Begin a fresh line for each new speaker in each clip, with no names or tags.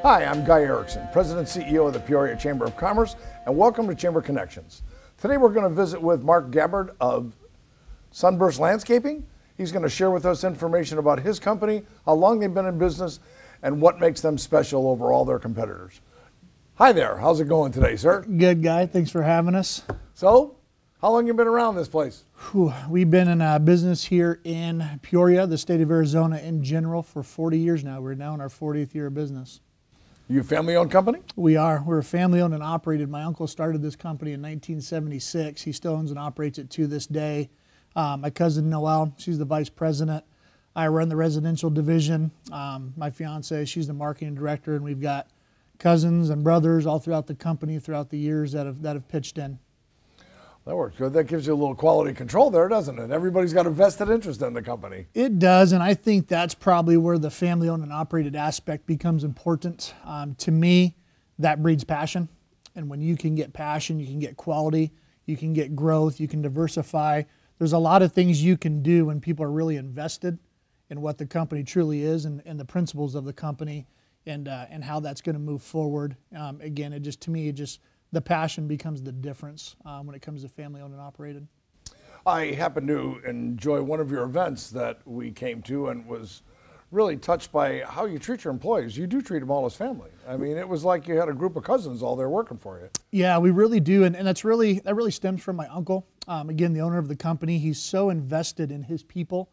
Hi, I'm Guy Erickson, President and CEO of the Peoria Chamber of Commerce, and welcome to Chamber Connections. Today we're going to visit with Mark Gabbard of Sunburst Landscaping. He's going to share with us information about his company, how long they've been in business, and what makes them special over all their competitors. Hi there, how's it going today, sir?
Good, Guy. Thanks for having us.
So, how long have you been around this place?
We've been in business here in Peoria, the state of Arizona in general, for 40 years now. We're now in our 40th year of business.
You a family-owned company?
We are. We're family-owned and operated. My uncle started this company in 1976. He still owns and operates it to this day. My cousin Noelle, she's the vice president. I run the residential division. My fiance, she's the marketing director, and we've got cousins and brothers all throughout the company throughout the years that have pitched in.
That works good. That gives you a little quality control there, doesn't it? Everybody's got a vested interest in the company.
It does, and I think that's probably where the family-owned and operated aspect becomes important. To me, that breeds passion, and when you can get passion, you can get quality, you can get growth, you can diversify. There's a lot of things you can do when people are really invested in what the company truly is and the principles of the company and how that's going to move forward. Again, to me, the passion becomes the difference when it comes to family-owned and operated.
I happened to enjoy one of your events that we came to and was really touched by how you treat your employees. You do treat them all as family. I mean, it was like you had a group of cousins all there working for you.
Yeah, we really do, and that really stems from my uncle. Again, the owner of the company. He's so invested in his people.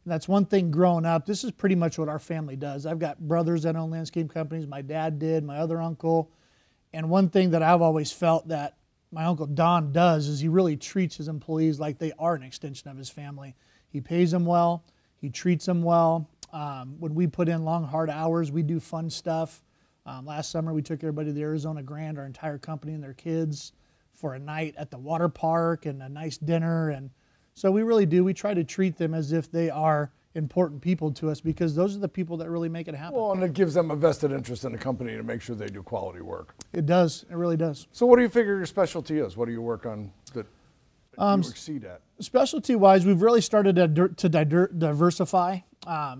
And that's one thing growing up. This is pretty much what our family does. I've got brothers that own landscape companies. My dad did, my other uncle. And one thing that I've always felt that my Uncle Don does is he really treats his employees like they are an extension of his family. He pays them well. He treats them well. When we put in long, hard hours, we do fun stuff. Last summer, we took everybody to the Arizona Grand, our entire company and their kids, for a night at the water park and a nice dinner. And so we really do. We try to treat them as if they are important people to us because those are the people that really make it happen.
Well, and it gives them a vested interest in the company to make sure they do quality work.
It does. It really does.
So what do you figure your specialty is? What do you work on that you exceed at?
Specialty-wise, we've really started to diversify,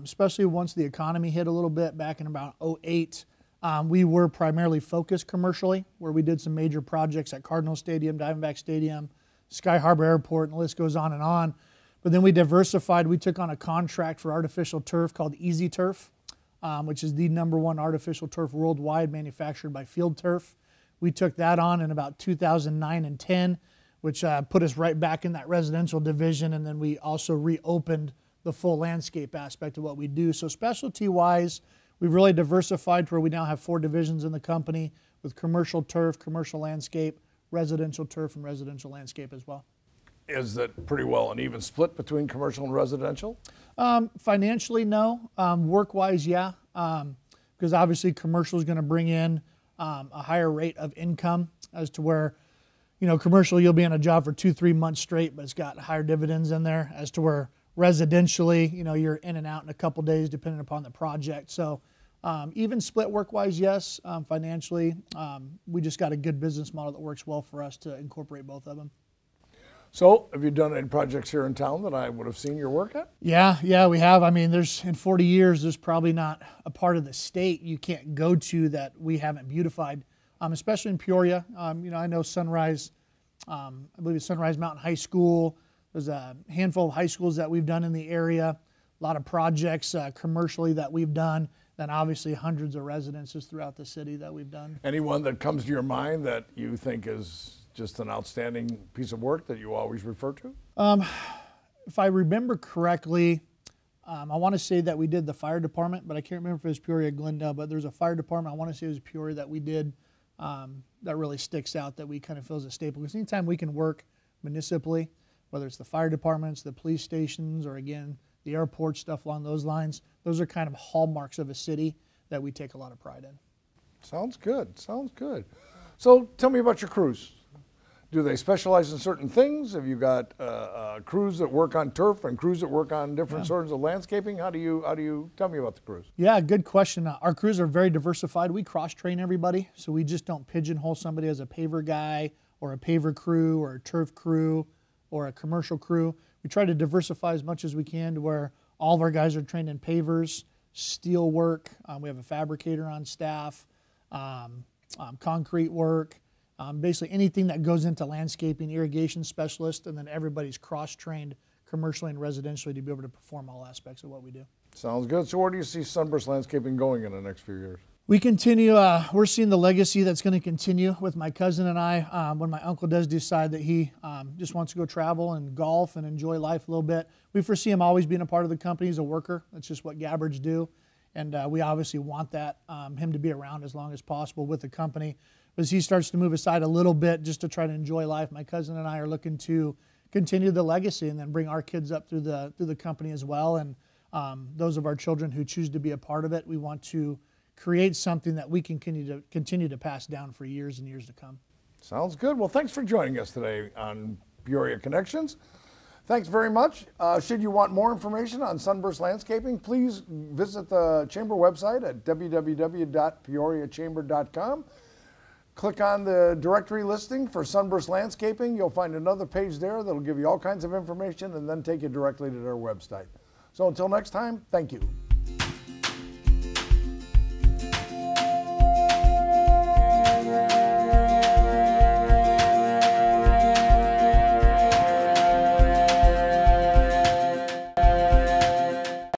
especially once the economy hit a little bit back in about 2008. We were primarily focused commercially, where we did some major projects at Cardinal Stadium, Diamondback Stadium, Sky Harbor Airport, and the list goes on and on. But then we diversified. We took on a contract for artificial turf called Easy Turf, which is the #1 artificial turf worldwide manufactured by Field Turf. We took that on in about 2009 and 10, which put us right back in that residential division. And then we also reopened the full landscape aspect of what we do. So specialty-wise, we've really diversified to where we now have 4 divisions in the company with commercial turf, commercial landscape, residential turf, and residential landscape as well.
Is that pretty well an even split between commercial and residential?
Financially, no. Work-wise, yeah. Because obviously commercial is going to bring in a higher rate of income as to where, commercial you'll be on a job for 2-3 months straight, but it's got higher dividends in there as to where residentially, you're in and out in a couple days depending upon the project. So even split work-wise, yes. Financially, we just got a good business model that works well for us to incorporate both of them.
So, have you done any projects here in town that I would have seen your work at?
Yeah, we have. I mean, in 40 years, there's probably not a part of the state you can't go to that we haven't beautified, especially in Peoria. I know Sunrise, I believe it's Sunrise Mountain High School. There's a handful of high schools that we've done in the area, a lot of projects commercially that we've done, then obviously hundreds of residences throughout the city that we've done.
Anyone that comes to your mind that you think is just an outstanding piece of work that you always refer to?
If I remember correctly, I want to say that we did the fire department, but I can't remember if it was Peoria or Glendale, but there's a fire department, I want to say it was Peoria, that we did that really sticks out, that we kind of feel as a staple. Because anytime we can work municipally, whether it's the fire departments, the police stations, or again, the airport, stuff along those lines, those are kind of hallmarks of a city that we take a lot of pride in.
Sounds good, sounds good. So tell me about your crews. Do they specialize in certain things? Have you got crews that work on turf and crews that work on different sorts of landscaping? How do you tell me about the crews?
Yeah, good question. Our crews are very diversified. We cross-train everybody, so we just don't pigeonhole somebody as a paver guy or a paver crew or a turf crew or a commercial crew. We try to diversify as much as we can to where all of our guys are trained in pavers, steel work. We have a fabricator on staff. concrete work, basically anything that goes into landscaping, irrigation specialist, and then everybody's cross-trained commercially and residentially to be able to perform all aspects of what we do.
Sounds good. So where do you see Sunburst Landscaping going in the next few years?
We continue, we're seeing the legacy that's going to continue with my cousin and I. When my uncle does decide that he just wants to go travel and golf and enjoy life a little bit, we foresee him always being a part of the company. He's a worker. That's just what Gabbards do. And we obviously want that, him to be around as long as possible with the company. As he starts to move aside a little bit just to try to enjoy life, my cousin and I are looking to continue the legacy and then bring our kids up through the company as well. And those of our children who choose to be a part of it, we want to create something that we can continue to pass down for years and years to come.
Sounds good. Well, thanks for joining us today on Peoria Connections. Thanks very much. Should you want more information on Sunburst Landscaping, please visit the Chamber website at www.peoriachamber.com. Click on the directory listing for Sunburst Landscaping. You'll find another page there that'll give you all kinds of information and then take you directly to their website. So until next time, thank you.